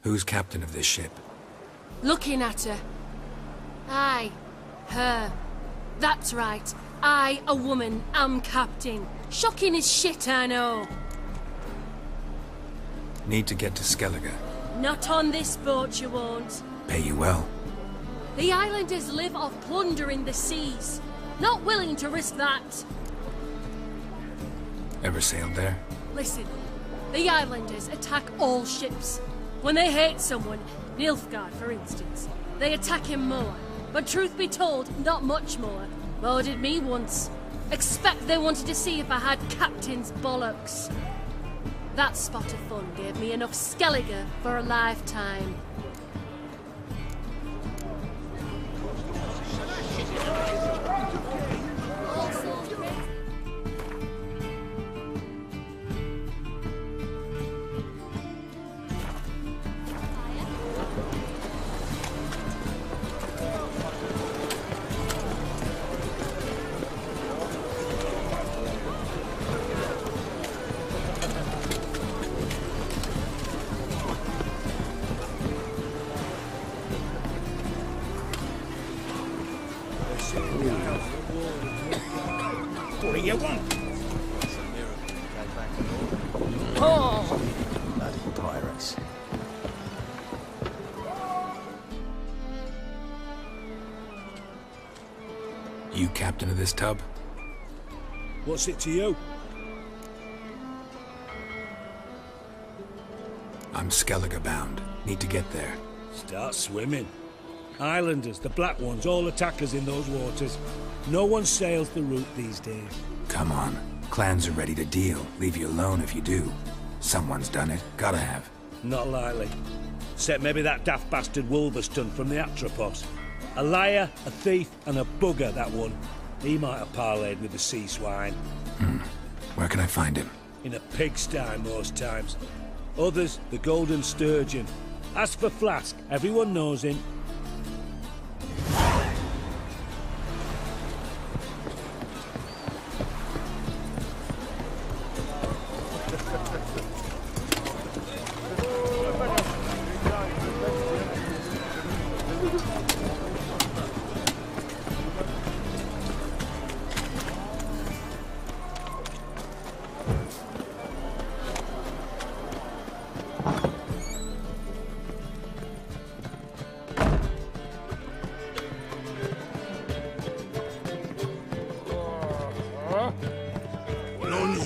Who's captain of this ship? Looking at her. Aye, her. That's right. I, a woman, am captain. Shocking as shit, I know. Need to get to Skellige. Not on this boat, you won't. Pay you well. The islanders live off plundering the seas. Not willing to risk that. Ever sailed there? Listen, the islanders attack all ships. When they hate someone, Nilfgaard for instance, they attack him more. But truth be told, not much more. Murdered me once. Expect they wanted to see if I had captain's bollocks. That spot of fun gave me enough Skellige for a lifetime. What do you want? Oh! Bloody pirates. You captain of this tub? What's it to you? I'm Skellige bound. Need to get there. Start swimming. Islanders, the black ones, all attackers in those waters. No one sails the route these days. Come on. Clans are ready to deal. Leave you alone if you do. Someone's done it. Gotta have. Not likely. Except maybe that daft bastard Wolverston from the Atropos. A liar, a thief, and a bugger, that one. He might have parlayed with the sea swine. Where can I find him? In a pigsty most times. Others, the Golden Sturgeon. As for Flask, everyone knows him.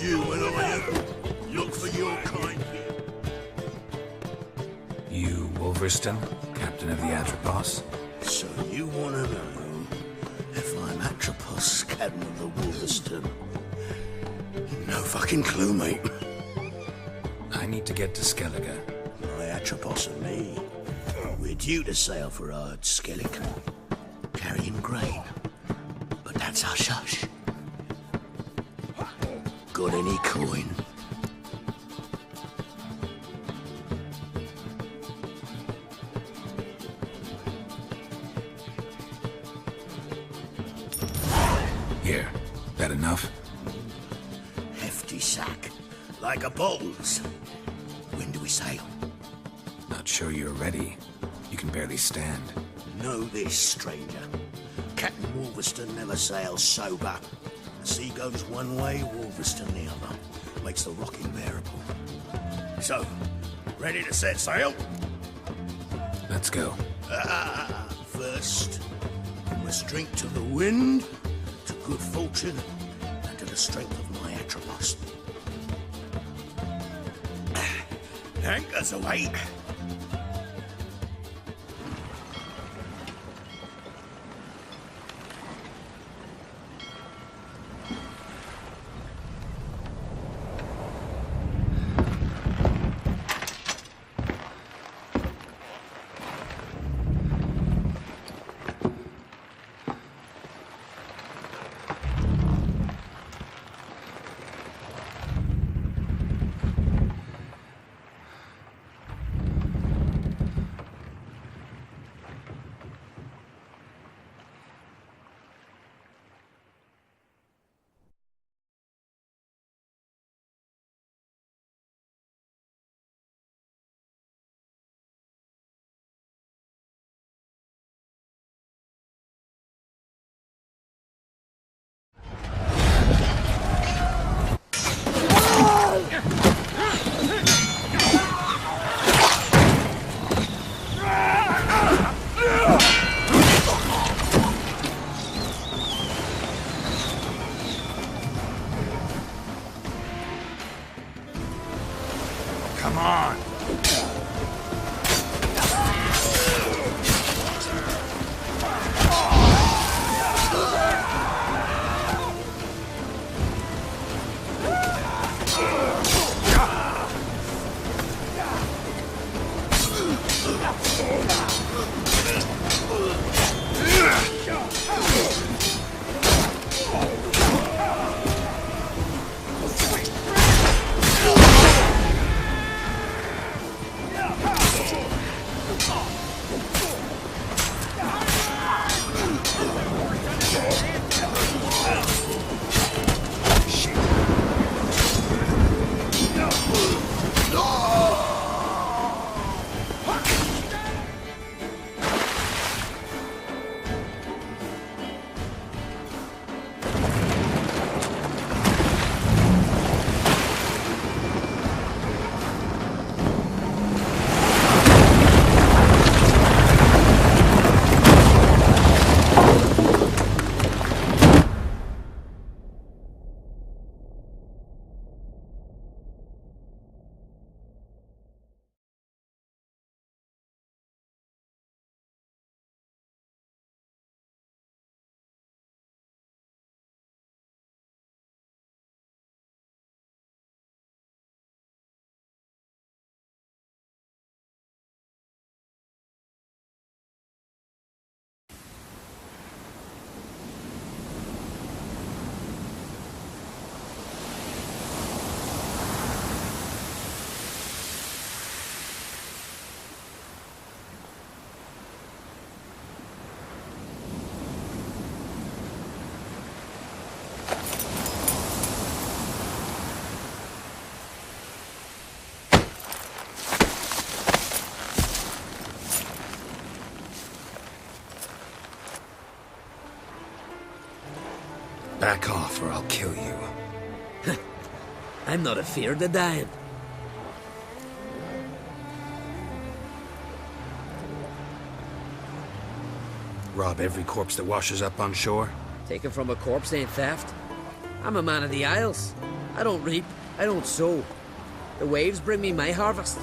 You and I look for your kind here. You, Wolverston, captain of the Atropos? So you want to know if I'm Atropos, captain of the Wolverston? No fucking clue, mate. I need to get to Skellige. My Atropos and me, we're due to sail for Ard Skellige, carrying grain. But that's hush-hush. Got any coin? Here. That enough? Hefty sack, like a bull's. When do we sail? Not sure you're ready. You can barely stand. Know this, stranger. Captain Wolverston never sails sober. The sea goes one way, Wolverston the other. Makes the rocking bearable. So, ready to set sail? Let's go. First, we must drink to the wind, to good fortune, and to the strength of my Atropos. Anchors away. Back off or I'll kill you. I'm not afeard of dying. Rob every corpse that washes up on shore? Taken from a corpse ain't theft. I'm a man of the Isles. I don't reap, I don't sow. The waves bring me my harvest.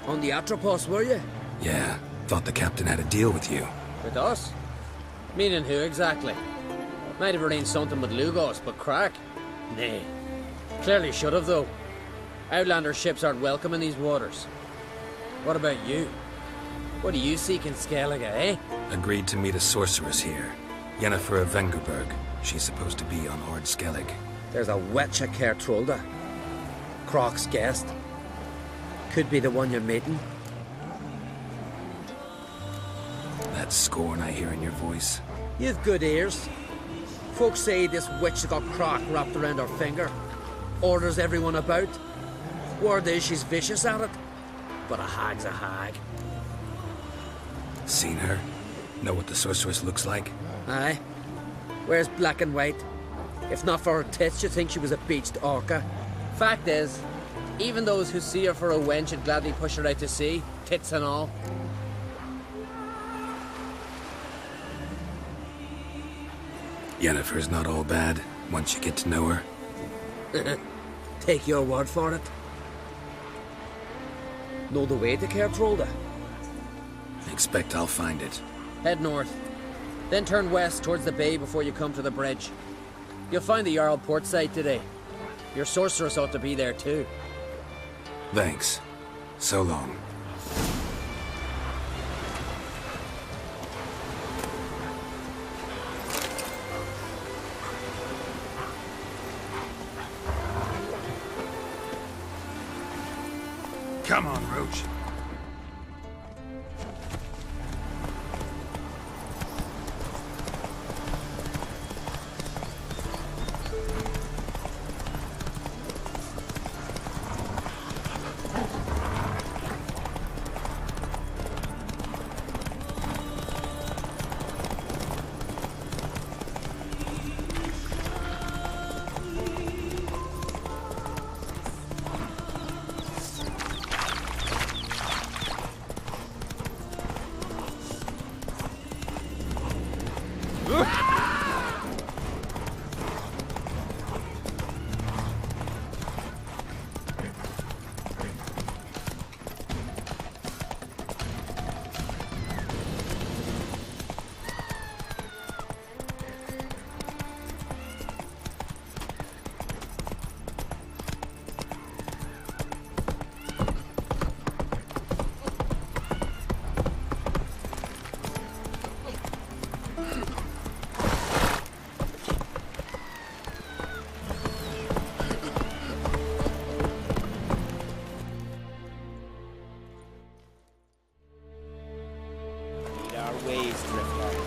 On the Atropos, were you? Yeah, thought the captain had a deal with you. With us? Meaning who exactly? Might have arranged something with Lugos, but crack? Nay. Clearly should have, though. Outlander ships aren't welcome in these waters. What about you? What do you seek in Skellige, eh? Agreed to meet a sorceress here. Yennefer of Vengerberg. She's supposed to be on Ord Skellig. There's a witch at Kertrolda. Croc's guest. Could be the one you're meeting. That scorn I hear in your voice. You've good ears. Folks say this witch got Croc wrapped around her finger. Orders everyone about. Word is she's vicious at it. But a hag's a hag. Seen her? Know what the sorceress looks like? Aye. Wears black and white. If not for her tits, you'd think she was a beached orca. Fact is, even those who see her for a wench would gladly push her out to sea, tits and all. Yennefer's not all bad, once you get to know her. Take your word for it. Know the way to Kertrolda? Expect I'll find it. Head north. Then turn west towards the bay before you come to the bridge. You'll find the Jarl port site today. Your sorceress ought to be there too. Thanks. So long. Come on, Roach. ways drift out.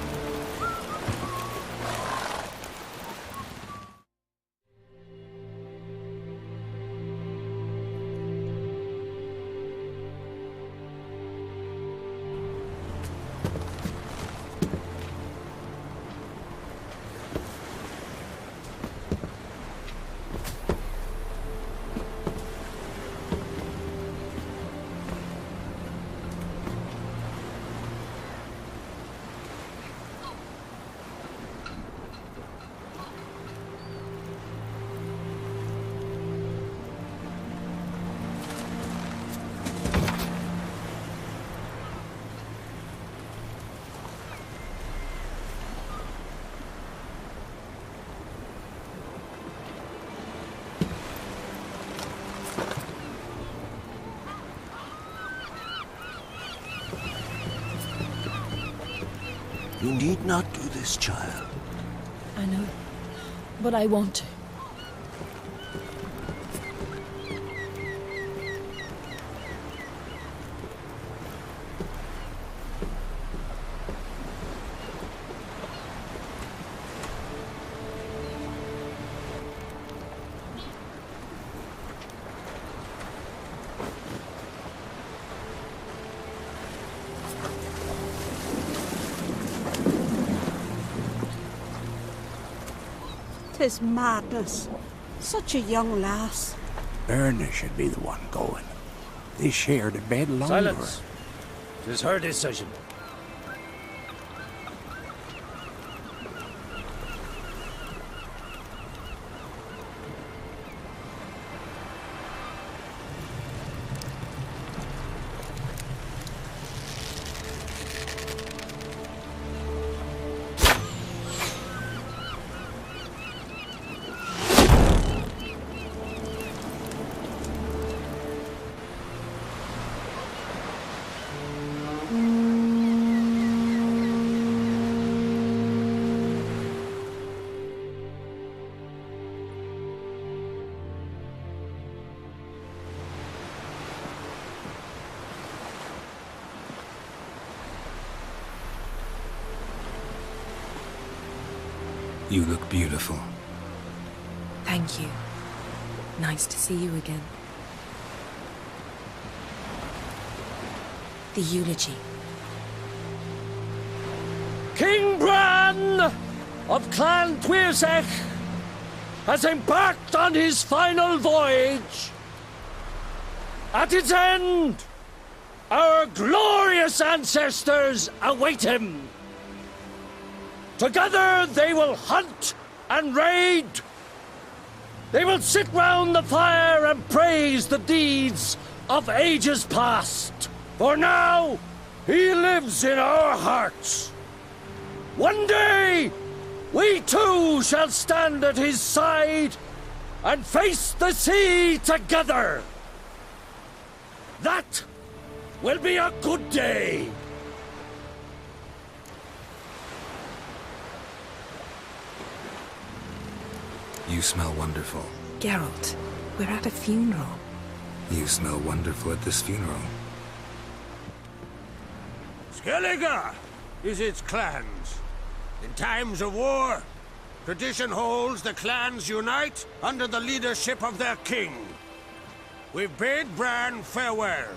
You need not do this, child. I know, but I want to. Tis madness. Such a young lass. Erna should be the one going. They shared a bed longer. Silence. It is her decision. You look beautiful. Thank you. Nice to see you again. The eulogy. King Bran of Clan Tuirsech has embarked on his final voyage. At its end, our glorious ancestors await him. Together they will hunt and raid. They will sit round the fire and praise the deeds of ages past. For now, he lives in our hearts. One day, we too shall stand at his side and face the sea together. That will be a good day. You smell wonderful. Geralt, we're at a funeral. You smell wonderful at this funeral. Skellige is its clans. In times of war, tradition holds the clans unite under the leadership of their king. We've bade Bran farewell.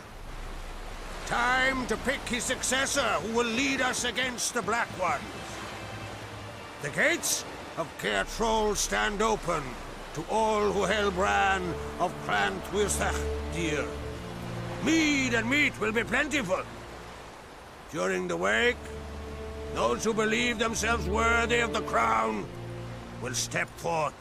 Time to pick his successor who will lead us against the Black Ones. The gates of Caer Troll stand open to all who held Bran of Clan Tuirsech dear. Mead and meat will be plentiful. During the wake, those who believe themselves worthy of the crown will step forth.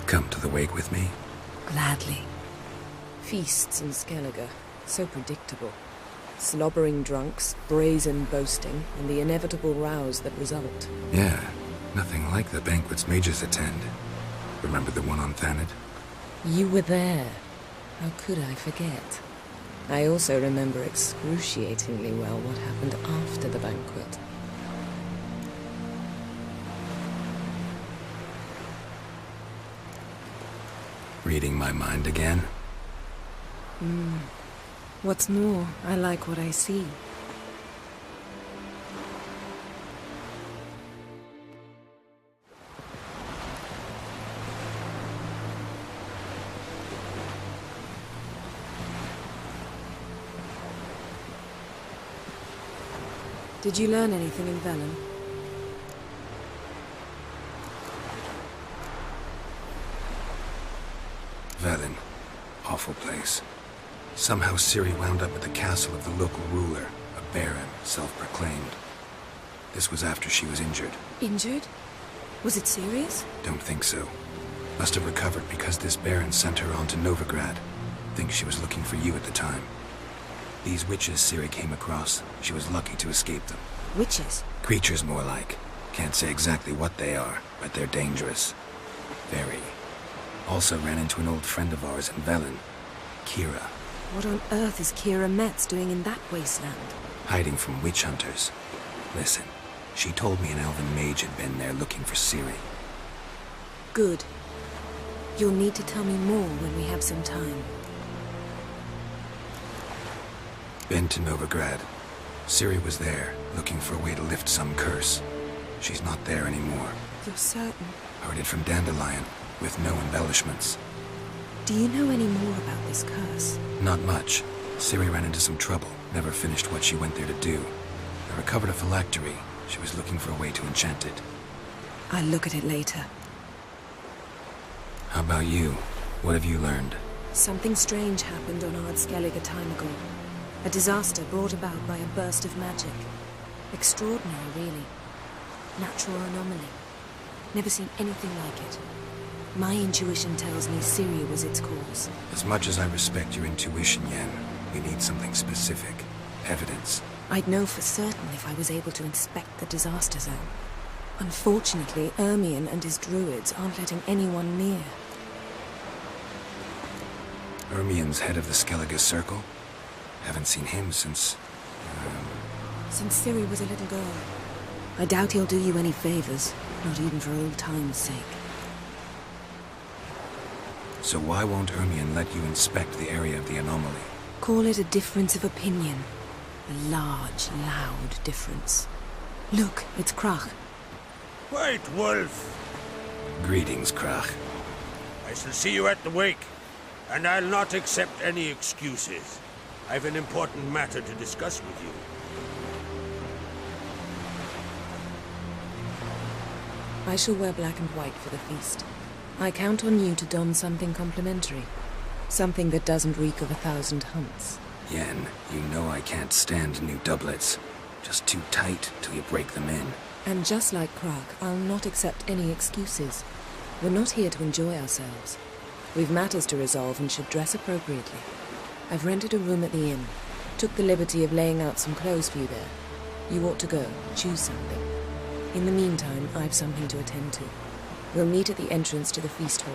Come to the wake with me? Gladly. Feasts in Skellige, so predictable. Slobbering drunks, brazen boasting, and the inevitable rows that result. Yeah, nothing like the banquets mages attend. Remember the one on Thanedd? You were there. How could I forget? I also remember excruciatingly well what happened after the banquet. Reading my mind again? What's more, I like what I see. Did you learn anything in Velen? Velen. Awful place. Somehow Ciri wound up at the castle of the local ruler, a baron, self-proclaimed. This was after she was injured. Injured? Was it serious? Don't think so. Must have recovered because this baron sent her on to Novigrad. Think she was looking for you at the time. These witches Ciri came across, she was lucky to escape them. Witches? Creatures more like. Can't say exactly what they are, but they're dangerous. Very. Also ran into an old friend of ours in Velen, Kira. What on earth is Kira Metz doing in that wasteland? Hiding from witch hunters. Listen, she told me an elven mage had been there looking for Ciri. Good. You'll need to tell me more when we have some time. Been to Novigrad. Ciri was there, looking for a way to lift some curse. She's not there anymore. You're certain? Heard it from Dandelion, with no embellishments. Do you know any more about this curse? Not much. Ciri ran into some trouble, never finished what she went there to do. I recovered a phylactery. She was looking for a way to enchant it. I'll look at it later. How about you? What have you learned? Something strange happened on Ard Skellige a time ago. A disaster brought about by a burst of magic. Extraordinary, really. Natural anomaly. Never seen anything like it. My intuition tells me Ciri was its cause. As much as I respect your intuition, Yen, we need something specific. Evidence. I'd know for certain if I was able to inspect the disaster zone. Unfortunately, Ermion and his druids aren't letting anyone near. Ermion's head of the Skellige Circle? Haven't seen him since... Since Ciri was a little girl. I doubt he'll do you any favors, not even for old time's sake. So why won't Ermion let you inspect the area of the anomaly? Call it a difference of opinion. A large, loud difference. Look, it's Krach. Wait, Wolf. Greetings, Krach. I shall see you at the wake, and I'll not accept any excuses. I've an important matter to discuss with you. I shall wear black and white for the feast. I count on you to don something complimentary. Something that doesn't reek of 1,000 hunts. Yen, you know I can't stand new doublets. Just too tight till you break them in. And just like Krach, I'll not accept any excuses. We're not here to enjoy ourselves. We've matters to resolve and should dress appropriately. I've rented a room at the inn. Took the liberty of laying out some clothes for you there. You ought to go. Choose something. In the meantime, I've something to attend to. We'll meet at the entrance to the feast hall.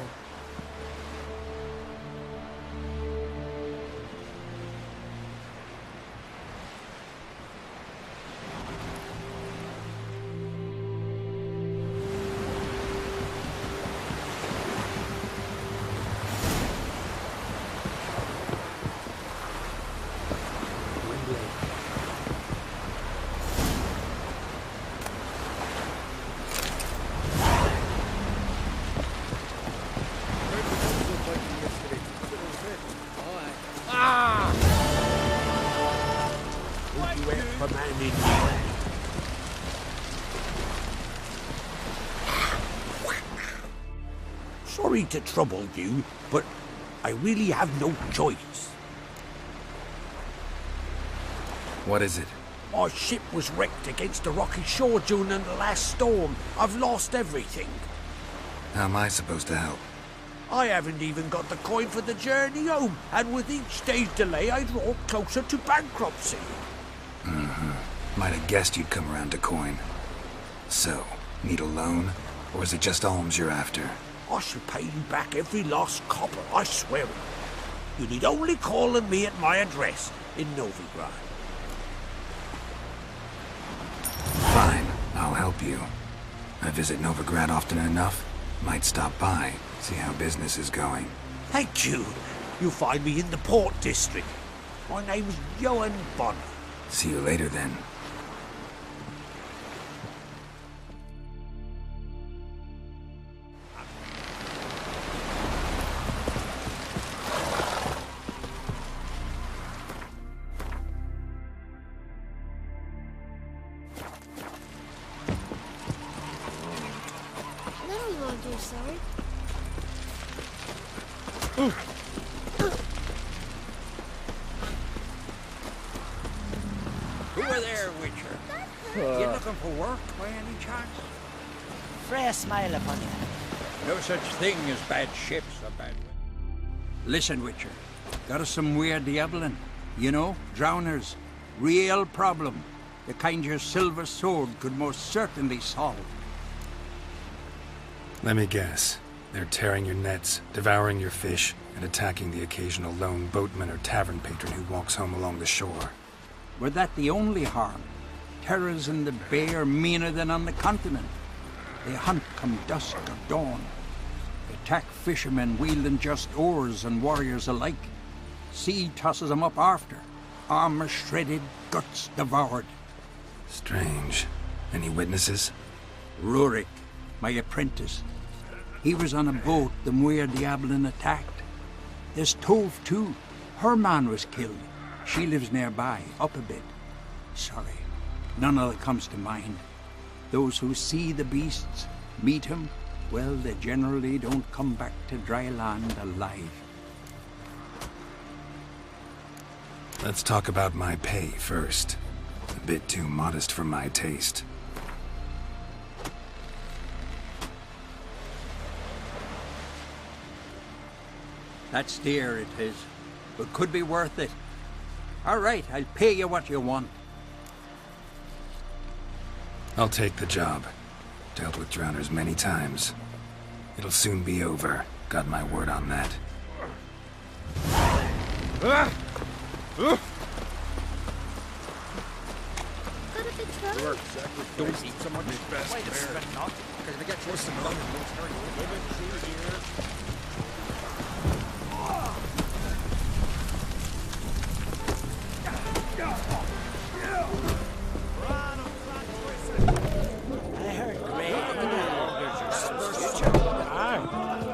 Sorry to trouble you, but I really have no choice. What is it? My ship was wrecked against a rocky shore during the last storm. I've lost everything. How am I supposed to help? I haven't even got the coin for the journey home, and with each day's delay I draw closer to bankruptcy. Might have guessed you'd come around to coin. So, need a loan? Or is it just alms you're after? I shall pay you back every last copper, I swear it. You need only call on me at my address in Novigrad. Fine, I'll help you. I visit Novigrad often enough. Might stop by, see how business is going. Thank you. You find me in the Port District. My name's Johan Bonner. See you later, then. That'll not do, sorry. Who are there, Witcher? You looking for work by any chance? Freya smile upon you. No such thing as bad ships or bad wind. Listen, Witcher. Got us some weird diabling. You know, drowners. Real problem. The kind your silver sword could most certainly solve. Let me guess. They're tearing your nets, devouring your fish, and attacking the occasional lone boatman or tavern patron who walks home along the shore. Were that the only harm? Terrors in the bay are meaner than on the continent. They hunt come dusk or dawn. Attack fishermen wielding just oars and warriors alike. Sea tosses them up after. Armor shredded, guts devoured. Strange. Any witnesses? Rurik, my apprentice. He was on a boat the Muir Diablin attacked. There's Tove, too. Her man was killed. She lives nearby, up a bit. Sorry, none of it comes to mind. Those who see the beasts, meet him, well, they generally don't come back to dry land alive. Let's talk about my pay first. A bit too modest for my taste. That's dear, it is, but could be worth it. All right, I'll pay you what you want. I'll take the job. Dealt with drowners many times. It'll soon be over. Got my word on that. Got a big trouble? Don't eat so much best there. Because we get close to money.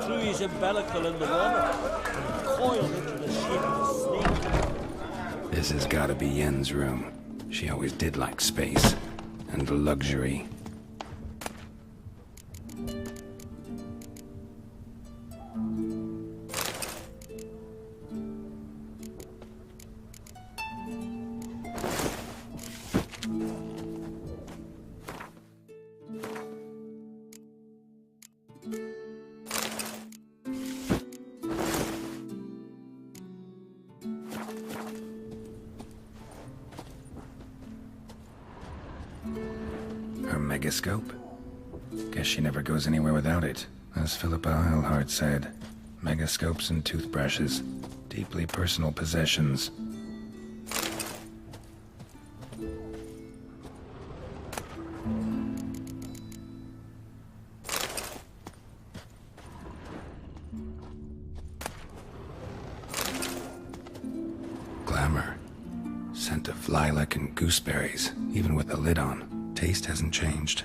Threw his umbilical in the water and coiled into the shape of a snake. This has gotta be Yen's room. She always did like space. And luxury. Her megascope? Guess she never goes anywhere without it. As Philippa Eilhart said, megascopes and toothbrushes. Deeply personal possessions. Glamour. Scent of lilac and gooseberries, even with the lid on. Taste hasn't changed.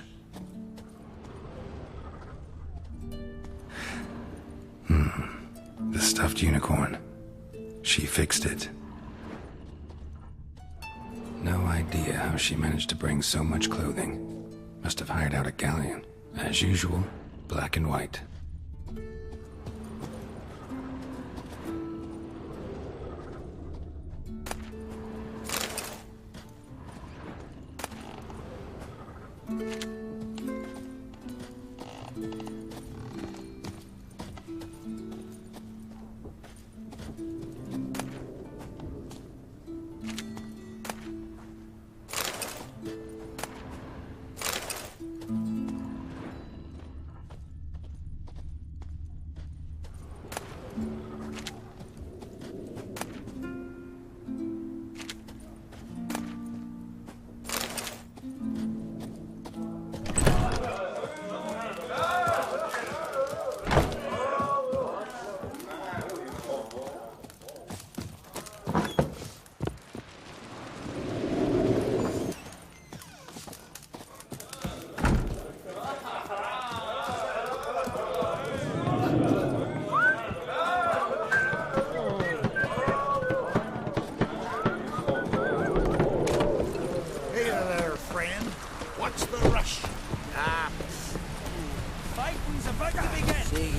The stuffed unicorn. She fixed it. No idea how she managed to bring so much clothing. Must have hired out a galleon. As usual, black and white.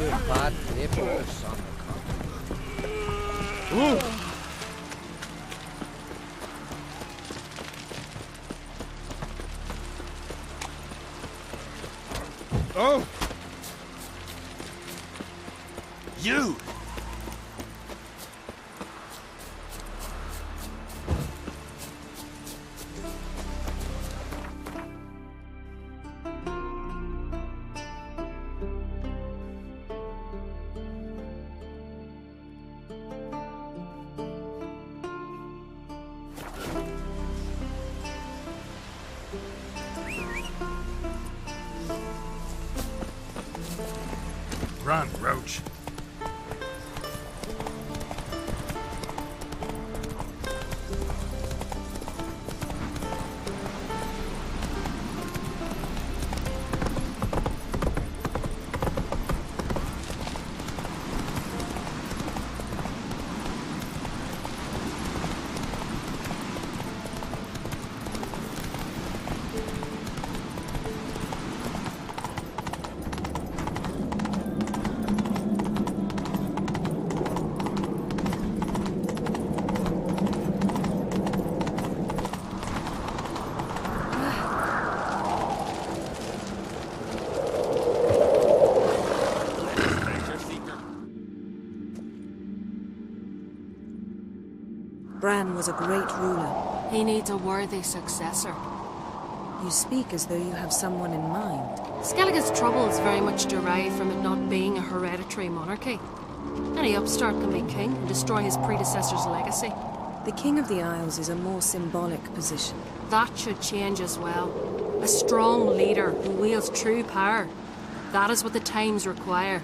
You bad neighbor, son of a Oh! You! Run, Roach. Bran was a great ruler. He needs a worthy successor. You speak as though you have someone in mind. Skellige's troubles very much derive from it not being a hereditary monarchy. Any upstart can be king and destroy his predecessor's legacy. The King of the Isles is a more symbolic position. That should change as well. A strong leader who wields true power. That is what the times require.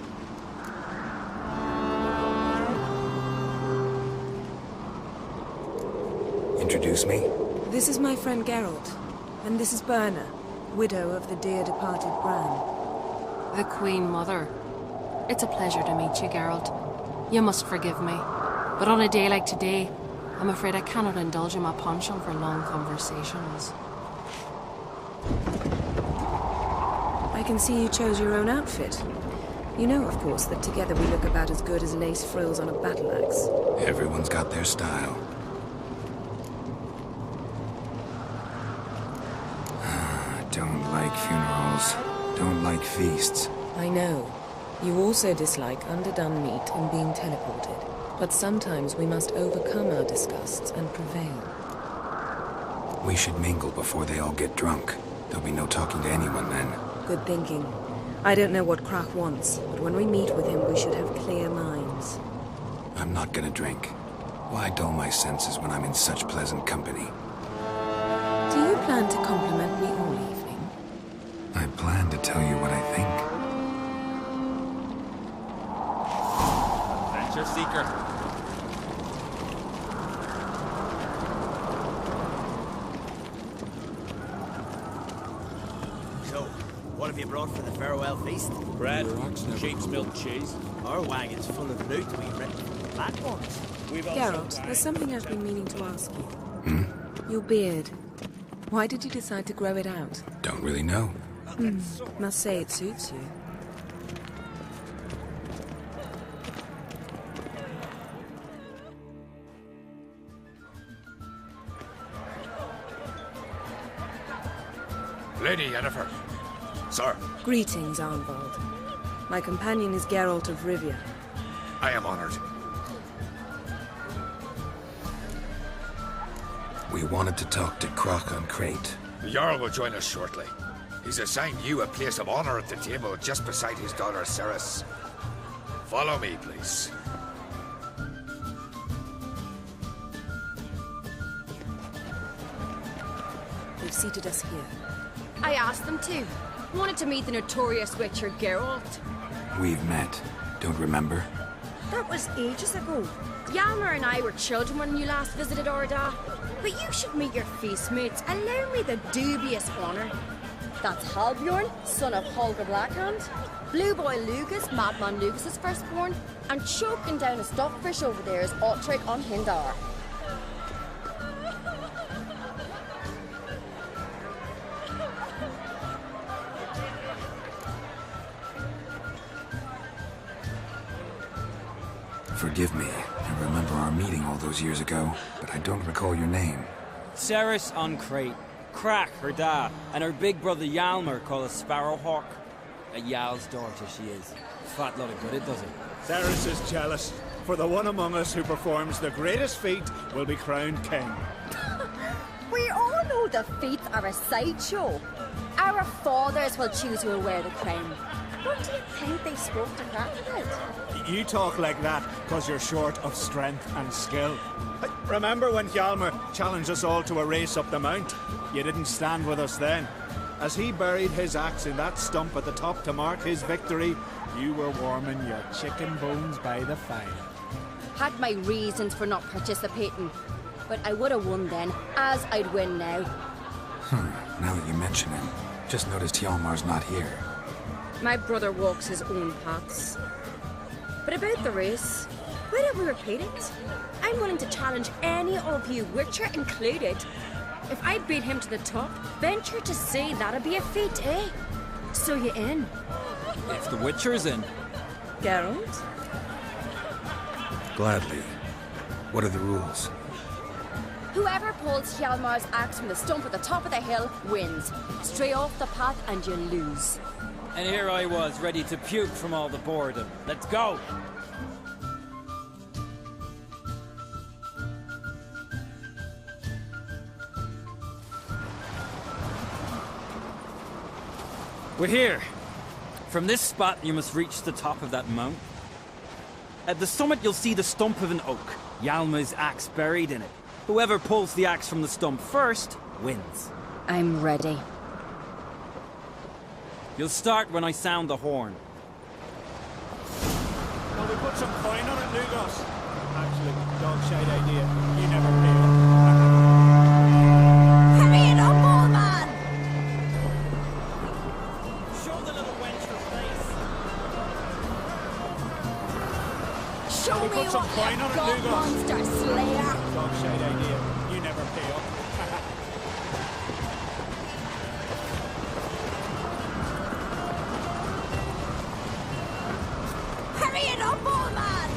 Introduce me? This is my friend Geralt, and this is Berna, widow of the dear departed Bran. The Queen Mother. It's a pleasure to meet you, Geralt. You must forgive me, but on a day like today, I'm afraid I cannot indulge in my penchant for long conversations. I can see you chose your own outfit. You know, of course, that together we look about as good as lace frills on a battle axe. Everyone's got their style. Don't like funerals. Don't like feasts. I know. You also dislike underdone meat and being teleported. But sometimes we must overcome our disgusts and prevail. We should mingle before they all get drunk. There'll be no talking to anyone then. Good thinking. I don't know what Krach wants, but when we meet with him, we should have clear minds. I'm not gonna drink. Why dull my senses when I'm in such pleasant company? Do you plan to compliment me all evening? I plan to tell you what I think. Adventure seeker. So, what have you brought for the farewell feast? Bread, sheep's milk cheese. Our wagon's full of loot we've written from the black ones. Geralt, there's something I've been meaning to ask you. Your beard. Why did you decide to grow it out? Don't really know. Must say it suits you. Lady Yennefer. Sir, Greetings, Arnvald. My companion is Geralt of Rivia. I am honored. We wanted to talk to Krach on Crate. The Jarl will join us shortly. He's assigned you a place of honor at the table just beside his daughter Ceres. Follow me, please. They've seated us here. I asked them to. Wanted to meet the notorious witcher Geralt. We've met. Don't remember? That was ages ago. Yalmer and I were children when you last visited Orda. But you should meet your feast mates. Allow me the dubious honour. That's Halbjorn, son of Holger Blackhand. Blue Boy Lugas, Madman Lugas' firstborn. And choking down a stockfish over there is Otric on Hindar. Forgive me. I remember our meeting all those years ago, but I don't recall your name. Ceres on Crate. Crack, her dad, and her big brother Yalmer called a Sparrowhawk. A Yal's daughter she is. Fat lot of good it does it. Ceres is jealous, for the one among us who performs the greatest feat will be crowned king. We all know the feats are a sideshow. Our fathers will choose who will wear the crown. What do you think they spoke to Crack about? You talk like that because you're short of strength and skill. Remember when Hjalmar challenged us all to a race up the mount? You didn't stand with us then. As he buried his axe in that stump at the top to mark his victory, you were warming your chicken bones by the fire. Had my reasons for not participating, but I would have won then, as I'd win now. Now that you mention him, just noticed Hjalmar's not here. My brother walks his own paths. But about the race, why don't we repeat it? I'm willing to challenge any of you, Witcher included. If I beat him to the top, venture to say that'd be a feat, eh? So you in? If the Witcher's in. Geralt? Gladly. What are the rules? Whoever pulls Hjalmar's axe from the stump at the top of the hill wins. Stray off the path and you lose. And here I was, ready to puke from all the boredom. Let's go! We're here. From this spot, you must reach the top of that mount. At the summit, you'll see the stump of an oak. Yalma's axe buried in it. Whoever pulls the axe from the stump first, wins. I'm ready. You'll start when I sound the horn. Now we put some coin on it, Lugos. Actually, dog shite idea. You never pay up. Hurry it up, old man! Show the little wench her face. Show me put some what coin you've on it, got, Lugos. monster slayer! Dog shite idea. You never pay up. Hurry it up, old man!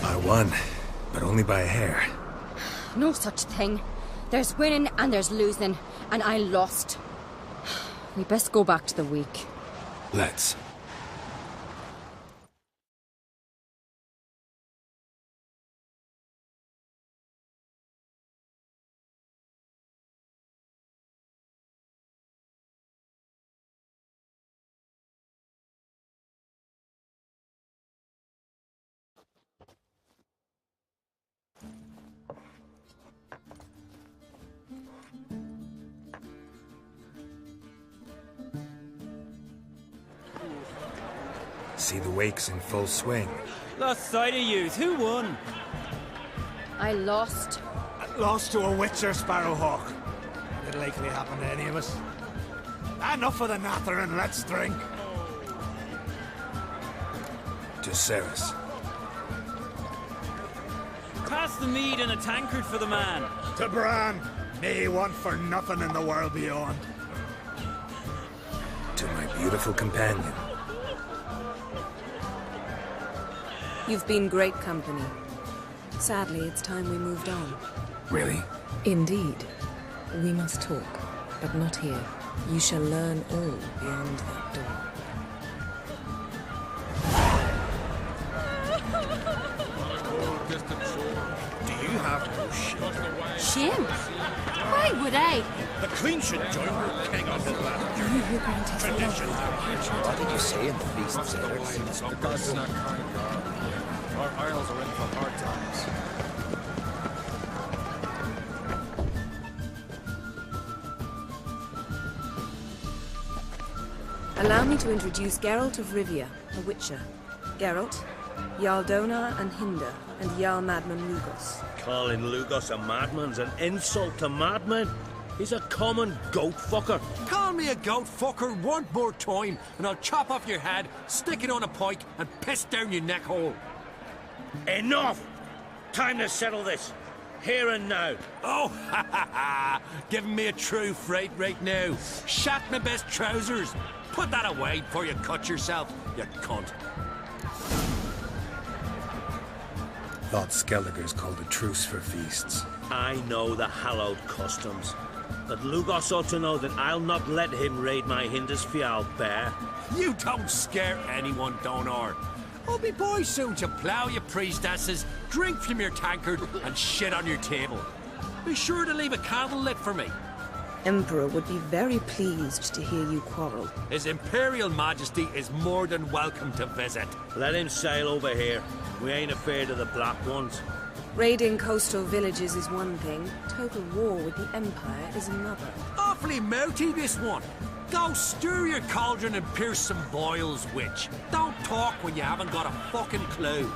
I won, but only by a hair. No such thing. There's winning and there's losing, and I lost. We best go back to the week. Let's. See the wakes in full swing. Lost sight of yous. Who won? I lost. Lost to a Witcher, Sparrowhawk. It'll likely happen to any of us. Enough of the natter and let's drink. To Ceres. Pass the mead in a tankard for the man. To Bran. May he want for nothing in the world beyond. To my beautiful companion. You've been great company. Sadly, it's time we moved on. Really? Indeed. We must talk, but not here. You shall learn all beyond that door. Do you have no shame? Shame? Why would I? The Queen should join her king on the land. Tradition. What did you say in the feast, sailors? The gods are not kind, God. Our isles are in for hard times. Allow me to introduce Geralt of Rivia, a witcher. Geralt, Jarl Donar and Hinder, and Jarl Madman Lugos. Calling Lugos a madman's an insult to madmen. He's a common goat fucker. Call me a goat fucker one more time, and I'll chop off your head, stick it on a pike, and piss down your neck hole. Enough! Time to settle this. Here and now. Oh, ha ha ha! Giving me a true fright right now. Shat my best trousers. Put that away before you cut yourself, you cunt. Thought Skellige's called a truce for feasts. I know the hallowed customs. But Lugos ought to know that I'll not let him raid my Hindisfial bear. You don't scare anyone, Donar. I'll be boys soon to plough your priestesses, drink from your tankard, and shit on your table. Be sure to leave a candle lit for me. Emperor would be very pleased to hear you quarrel. His Imperial Majesty is more than welcome to visit. Let him sail over here. We ain't afraid of the Black Ones. Raiding coastal villages is one thing. Total war with the Empire is another. Awfully mouty, this one. Go stir your cauldron and pierce some boils, witch. Don't talk when you haven't got a fucking clue.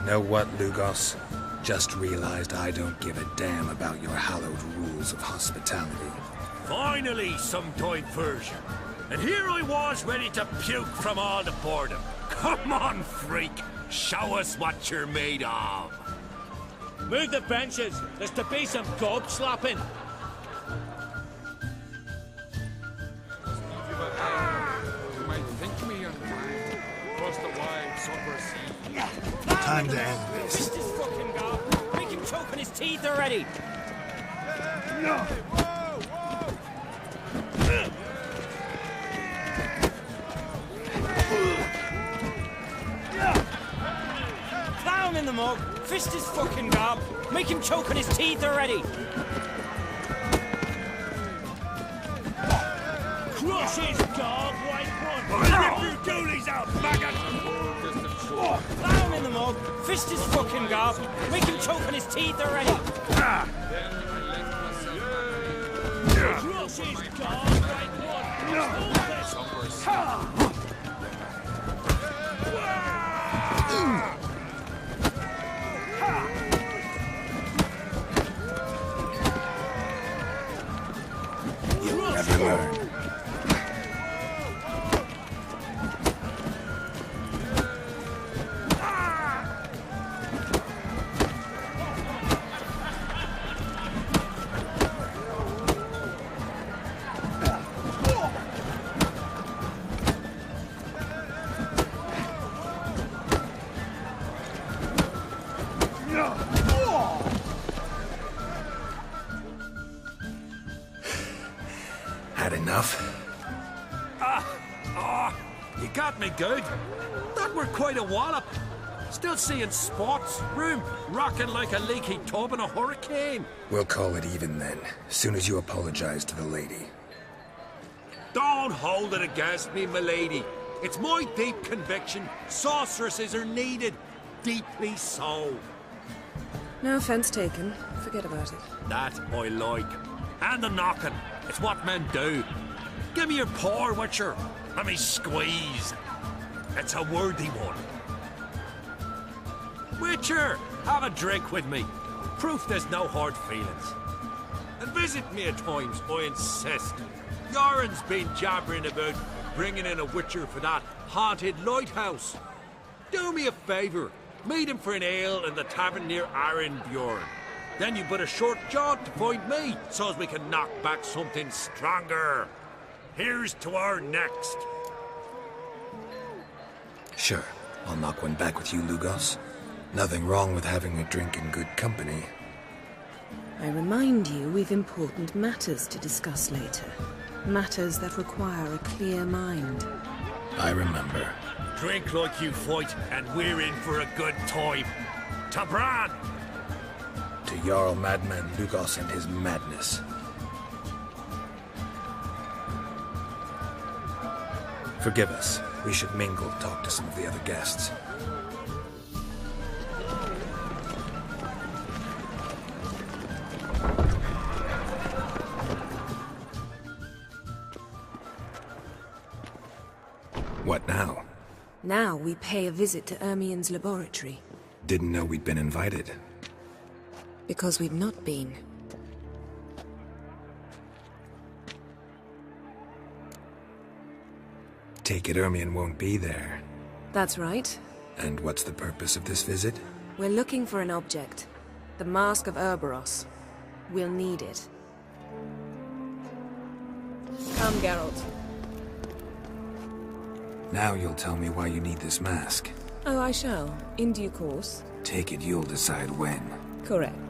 Know what, Lugos? Just realized I don't give a damn about your hallowed rules of hospitality. Finally, some diversion. And here I was ready to puke from all the boredom. Come on, freak. Show us what you're made of. Move the benches. There's to be some gob slapping. You might think me unkind. Cross the wide, somber sea. Time to end this. Fist his fucking gob. Make him choke on his teeth already. No. Plow him in the mug. Fist his fucking gob. Make him choke on his teeth already. Crush his gob, white one. Rip your doolies out, maggot. Plow him in the mug. Fist his fucking gob. Make him choke on his teeth already. Crush his gob, white one. You'll never learn. Had enough? You got me good. That were quite a wallop. Still seeing spots, room rocking like a leaky tub in a hurricane. We'll call it even then, soon as you apologize to the lady. Don't hold it against me, milady. It's my deep conviction sorceresses are needed. Deeply so. No offense taken. Forget about it. That I like. And the knocking. It's what men do. Give me your paw, Witcher. Let me squeeze. It's a worthy one. Witcher, have a drink with me. Proof there's no hard feelings. And visit me at times, I insist. Yoren's been jabbering about bringing in a Witcher for that haunted lighthouse. Do me a favour. Meet him for an ale in the tavern near Arenbjorn. Then you but a short jaunt to find me, so as we can knock back something stronger. Here's to our next. Sure, I'll knock one back with you, Lugos. Nothing wrong with having a drink in good company. I remind you we've important matters to discuss later. Matters that require a clear mind. I remember. Drink like you fight, and we're in for a good time. Tabran! To Jarl Madman Lugos and his madness. Forgive us. We should mingle, talk to some of the other guests. What now? Now we pay a visit to Ermien's laboratory. Didn't know we'd been invited. Because we've not been. Take it Ermien won't be there. That's right. And what's the purpose of this visit? We're looking for an object. The Mask of Erberos. We'll need it. Come, Geralt. Now you'll tell me why you need this mask. Oh, I shall. In due course. Take it you'll decide when. Correct.